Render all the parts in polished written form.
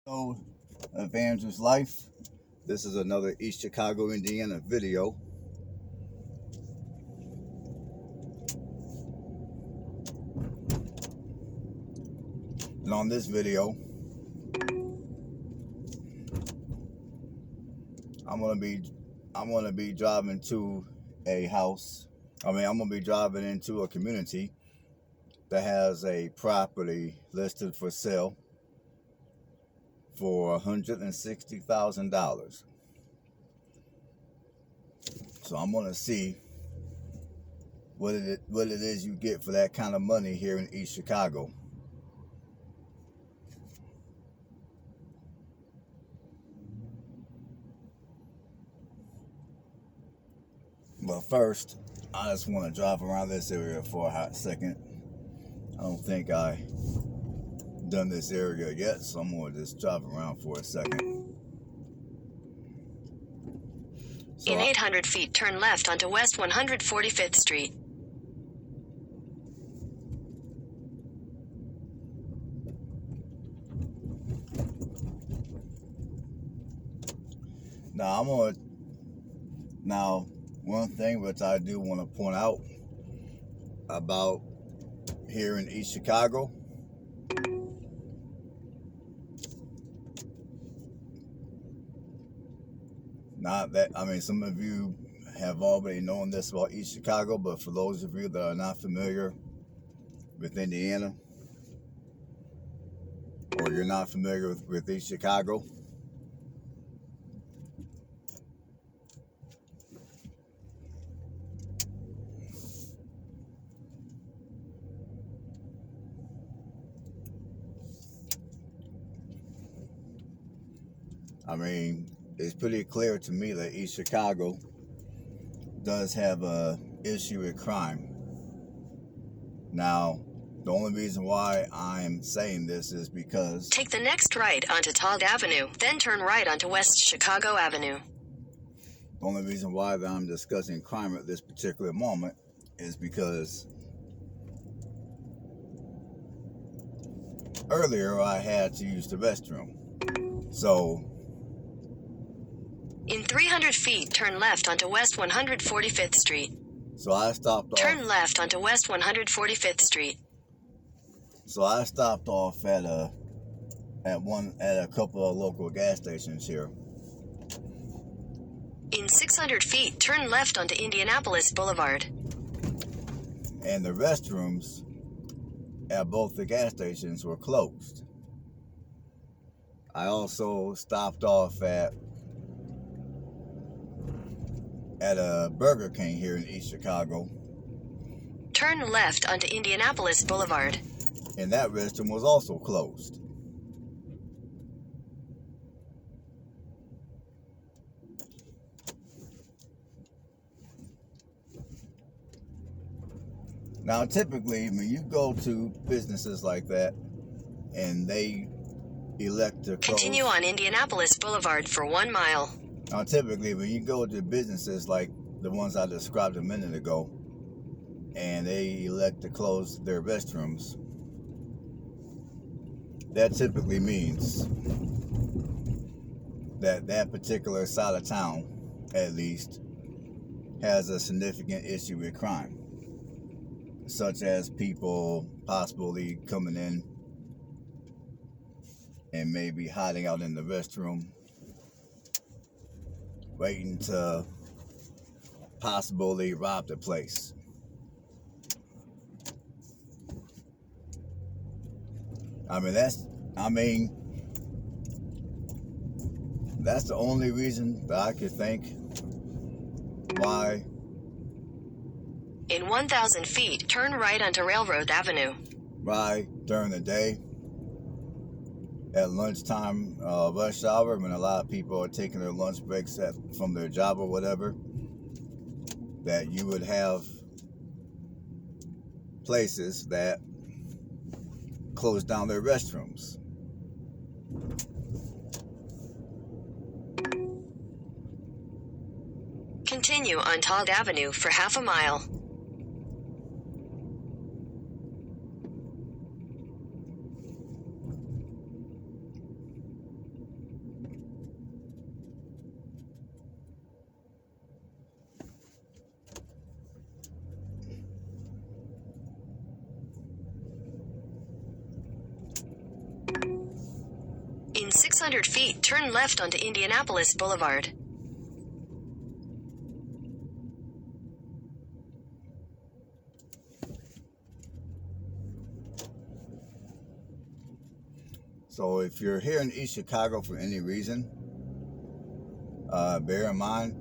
Hello, Evangelist Life. This is another East Chicago, Indiana video. And on this video, I'm gonna be driving to a house. I'm gonna be driving into a community that has a property listed for sale for $160,000. So I'm gonna see what it is you get for that kind of money here in East Chicago. But first, I just want to drive around this area for a hot second. I don't think I done this area yet, so I'm gonna just drive around for a second. In 800 feet, turn left onto West 145th Street. Now, one thing which I do want to point out about here in East Chicago, some of you have already known this about East Chicago, but for those of you that are not familiar with Indiana, or you're not familiar with East Chicago, it's pretty clear to me that East Chicago does have a issue with crime. Now, the only reason why I'm saying this is because... Take the next right onto Todd Avenue, then turn right onto West Chicago Avenue. The only reason why that I'm discussing crime at this particular moment is because earlier I had to use the restroom. So... in 300 feet, turn left onto West 145th Street. So I stopped off. Turn left onto West 145th Street. So I stopped off at a couple of local gas stations here. In 600 feet, turn left onto Indianapolis Boulevard. And the restrooms at both the gas stations were closed. I also stopped off at a Burger King here in East Chicago. Turn left onto Indianapolis Boulevard. And that restroom was also closed. Now, typically, when you go to businesses like that and they elect to close... Continue on Indianapolis Boulevard for 1 mile. Now, typically, when you go to businesses like the ones I described a minute ago, and they elect to close their restrooms, that typically means that that particular side of town, at least, has a significant issue with crime, such as people possibly coming in and maybe hiding out in the restroom, waiting to possibly rob the place. That's the only reason that I could think why. In 1,000 feet, turn right onto Railroad Avenue. Why during the day, at lunchtime, rush hour, when a lot of people are taking their lunch breaks from their job or whatever, that you would have places that close down their restrooms. Continue on Todd Avenue for half a mile. In 600 feet, turn left onto Indianapolis Boulevard. So if you're here in East Chicago for any reason, bear in mind,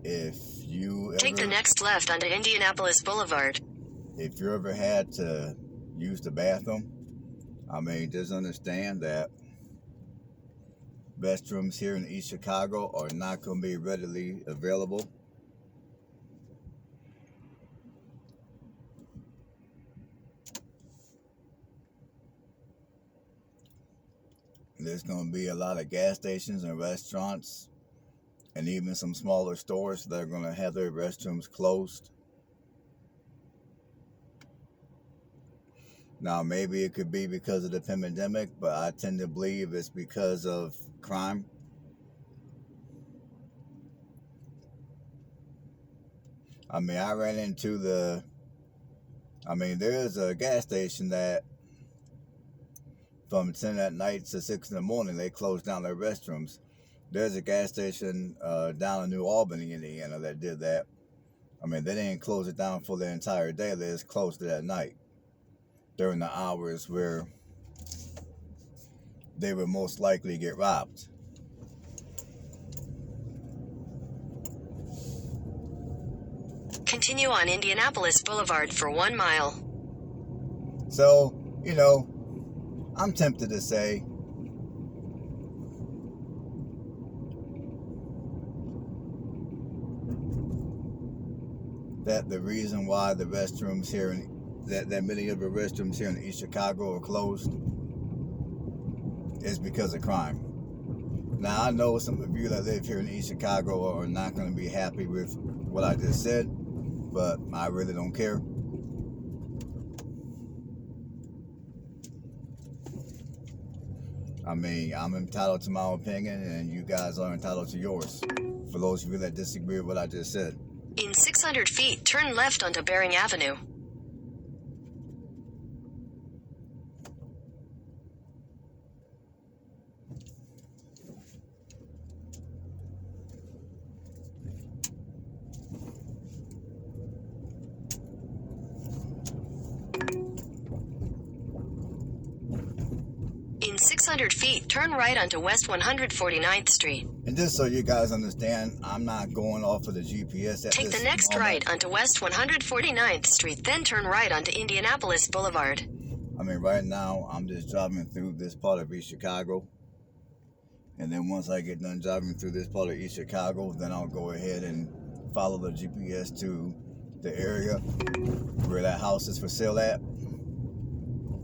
if you Take the next left onto Indianapolis Boulevard. If you ever had to use the bathroom, I mean, just understand that restrooms here in East Chicago are not going to be readily available. There's going to be a lot of gas stations and restaurants and even some smaller stores that are going to have their restrooms closed. Now, maybe it could be because of the pandemic, but I tend to believe it's because of crime. I mean, I ran into there's a gas station that from 10 at night to 6 in the morning, they close down their restrooms. There's a gas station down in New Albany, Indiana that did that. I mean, they didn't close it down for the entire day. They just closed it at night during the hours where they would most likely get robbed. Continue on Indianapolis Boulevard for 1 mile. So, I'm tempted to say that the reason why the restrooms here that many of the restrooms here in East Chicago are closed is because of crime. Now, I know some of you that live here in East Chicago are not going to be happy with what I just said, but I really don't care. I mean, I'm entitled to my opinion, and you guys are entitled to yours. For those of you that disagree with what I just said. In 600 feet, turn left onto Bering Avenue. In 600 feet, turn right onto West 149th Street. And just so you guys understand, I'm not going off of the GPS. Take the next right onto West 149th Street, then turn right onto Indianapolis Boulevard. I mean, right now, I'm just driving through this part of East Chicago. And then once I get done driving through this part of East Chicago, then I'll go ahead and follow the GPS to the area where that house is for sale at.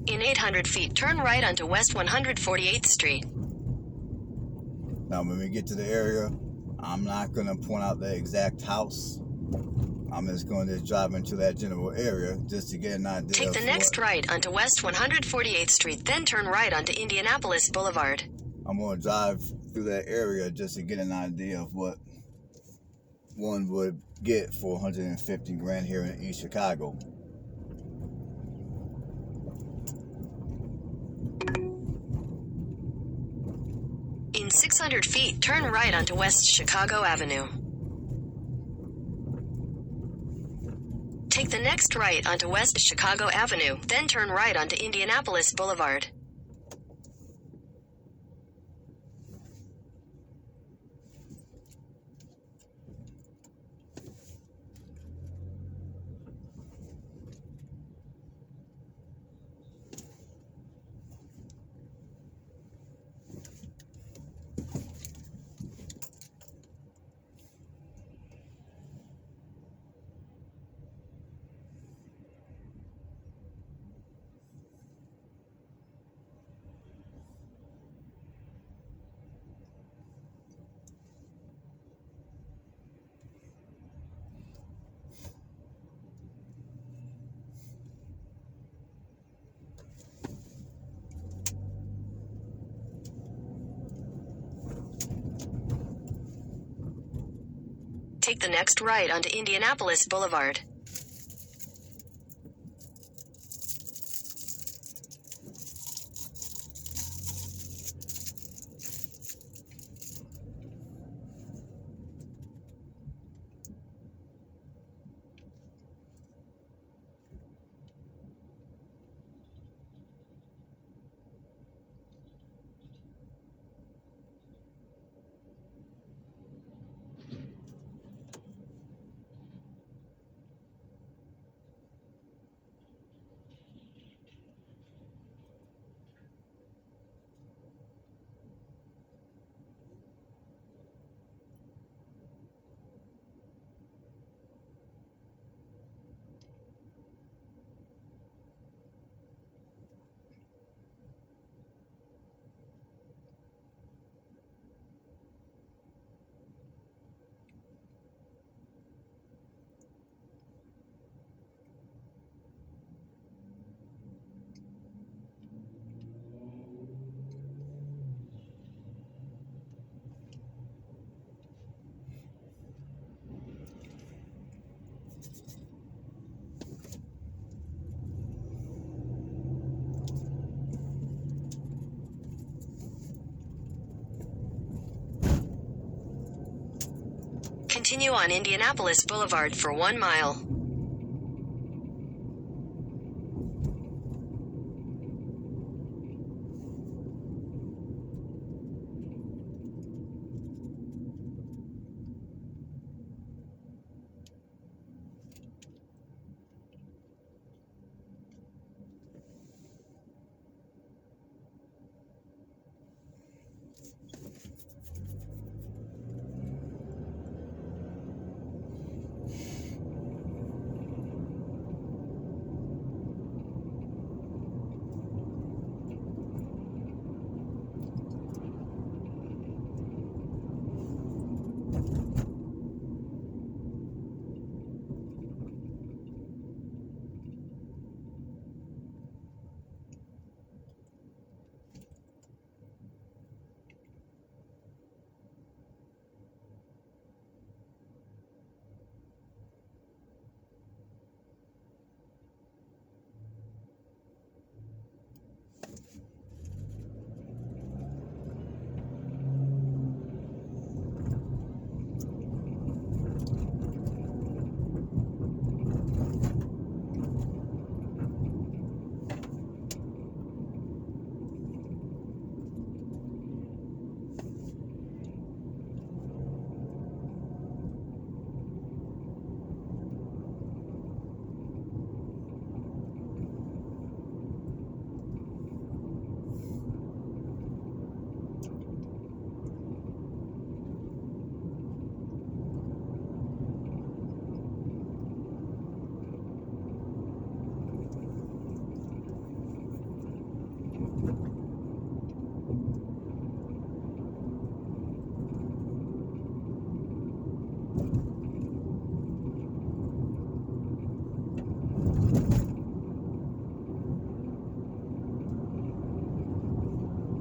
In 800 feet, turn right onto West 148th Street. Now, when we get to the area, I'm not going to point out the exact house. I'm just going to drive into that general area just to get an idea. Take the next right onto West 148th Street, then turn right onto Indianapolis Boulevard. I'm going to drive through that area just to get an idea of what one would get for 150 grand here in East Chicago. In 600 feet, turn right onto West Chicago Avenue. Take the next right onto West Chicago Avenue, then turn right onto Indianapolis Boulevard. Take the next right onto Indianapolis Boulevard. Continue on Indianapolis Boulevard for 1 mile.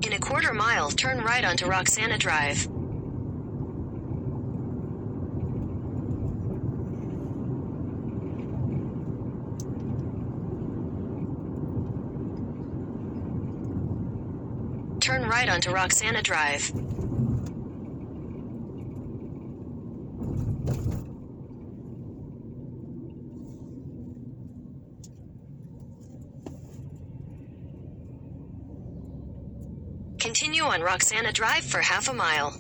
In a quarter mile, turn right onto Roxana Drive. Turn right onto Roxana Drive. Continue on Roxana Drive for half a mile.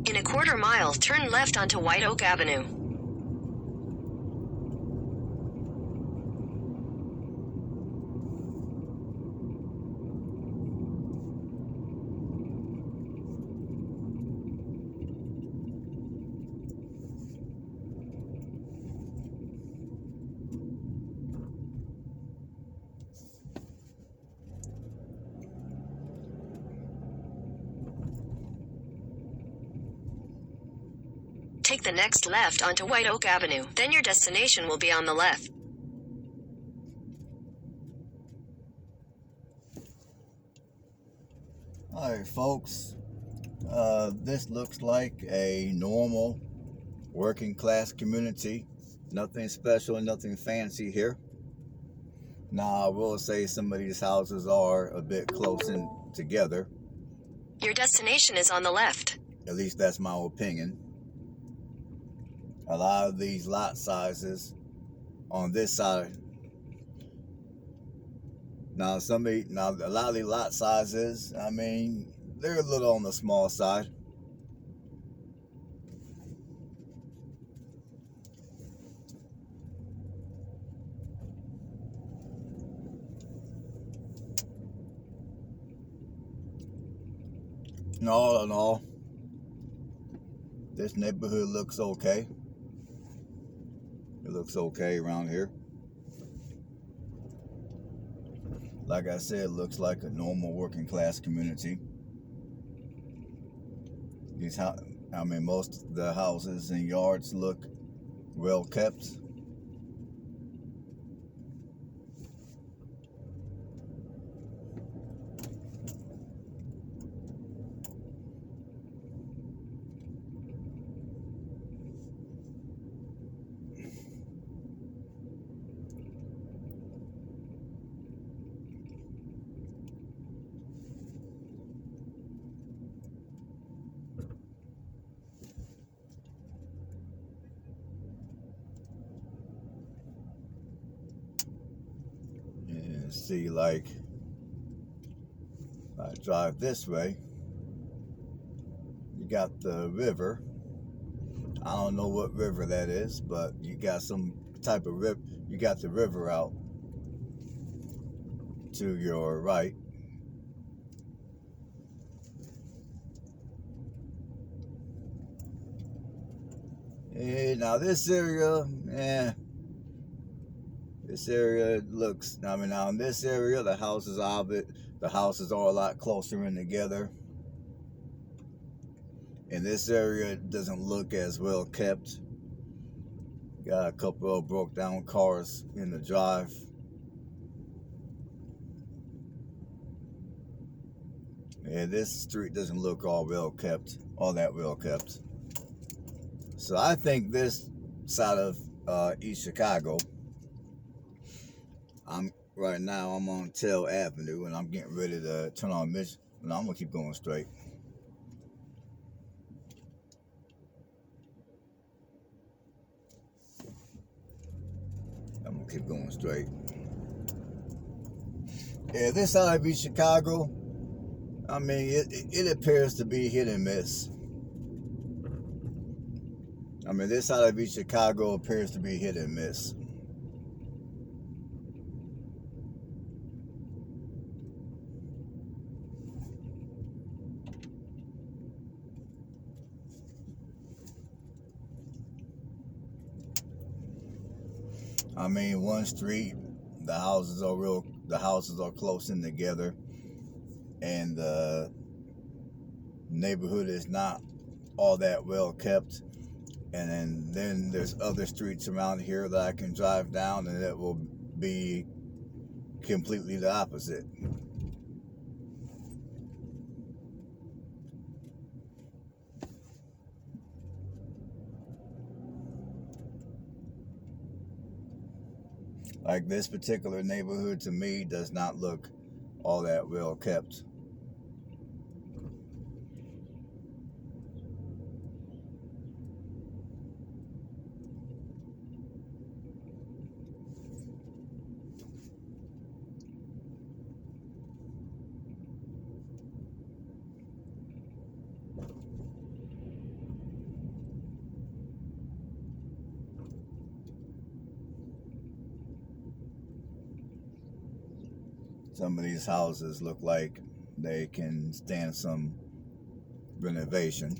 In a quarter mile, turn left onto White Oak Avenue. Take the next left onto White Oak Avenue, then your destination will be on the left. Alright folks, this looks like a normal working class community. Nothing special, nothing fancy here. Now I will say some of these houses are a bit close in together. Your destination is on the left. At least that's my opinion. A lot of these lot sizes on this side. Now a lot of these lot sizes, I mean, they're a little on the small side. All in all, this neighborhood looks okay. It looks okay around here. Like I said, it looks like a normal working class community. I mean, most of the houses and yards look well kept. And see, like, if I drive this way, you got the river. I don't know what river that is, but you got some type of river. You got the river out to your right. And now this area, this area looks. I mean, now in this area, the houses are a lot closer in together. In this area, it doesn't look as well kept. Got a couple of broke down cars in the drive. And this street doesn't look all that well kept. So I think this side of East Chicago, right now I'm on Tell Avenue and I'm getting ready to turn on Mission. No, I'm gonna keep going straight. I'm gonna keep going straight. Yeah, this side of East Chicago, I mean, it appears to be hit and miss. I mean, this side of East Chicago appears to be hit and miss. I mean, one street, the houses are close in together, and the neighborhood is not all that well kept. And then there's other streets around here that I can drive down, and it will be completely the opposite. Like this particular neighborhood to me does not look all that well kept. Some of these houses look like they can stand some renovation.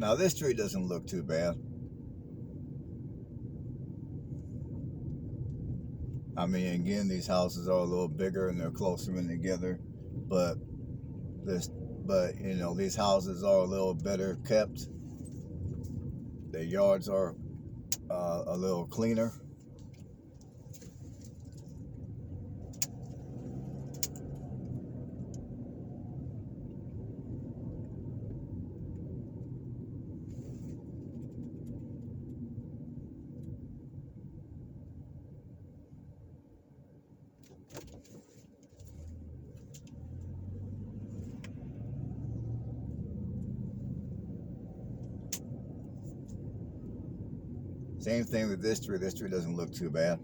Now this street doesn't look too bad. I mean, again, these houses are a little bigger and they're closer in together, but you know, these houses are a little better kept. Their yards are a little cleaner. Same thing with this tree. This tree doesn't look too bad.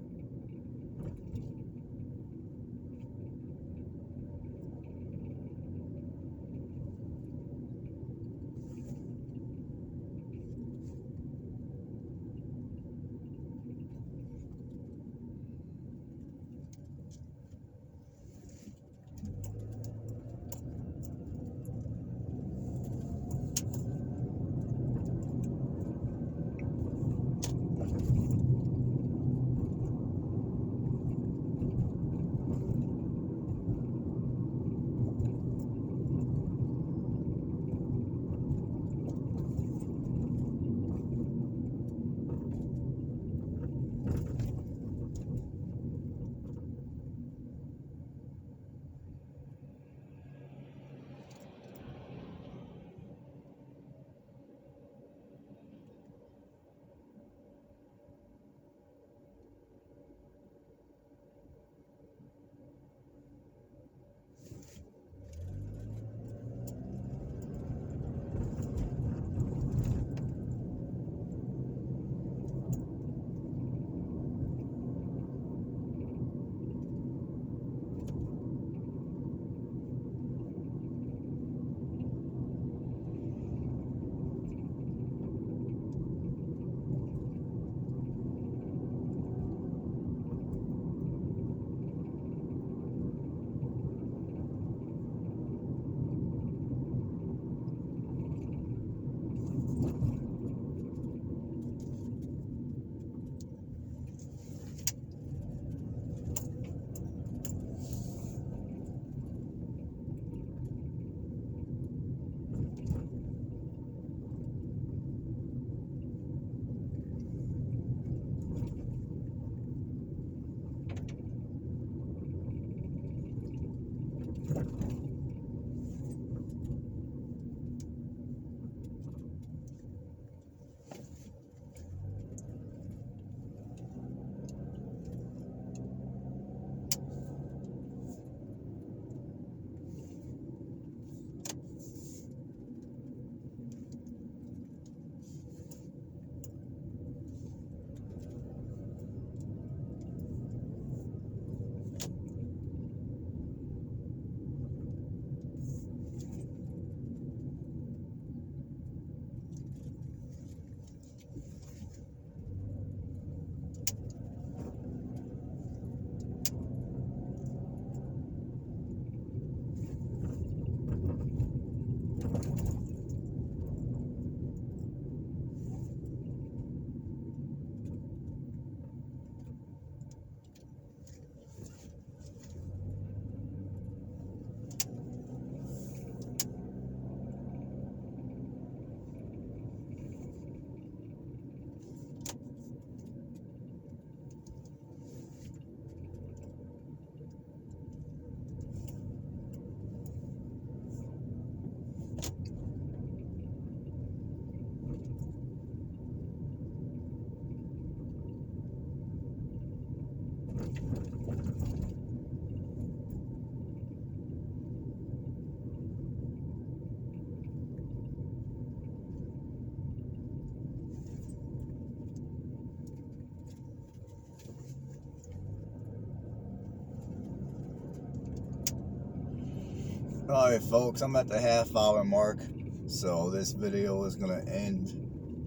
Alright folks, I'm at the half-hour mark, so this video is going to end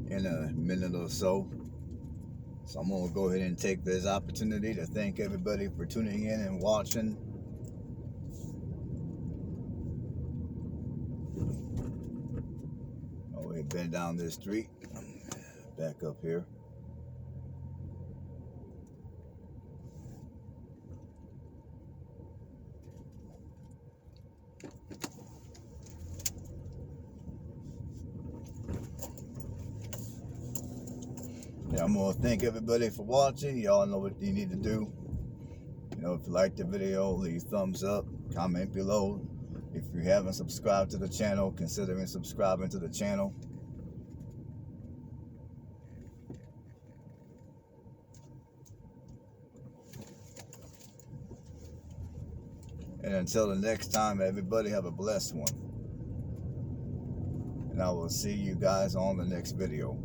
in a minute or so. So I'm going to go ahead and take this opportunity to thank everybody for tuning in and watching. Oh, we've been down this street. Back up here. Yeah, I'm gonna thank everybody for watching. Y'all know what you need to do. You know, if you like the video, leave thumbs up, comment below. If you haven't subscribed to the channel, considering subscribing to the channel. And until the next time, everybody have a blessed one. And I will see you guys on the next video.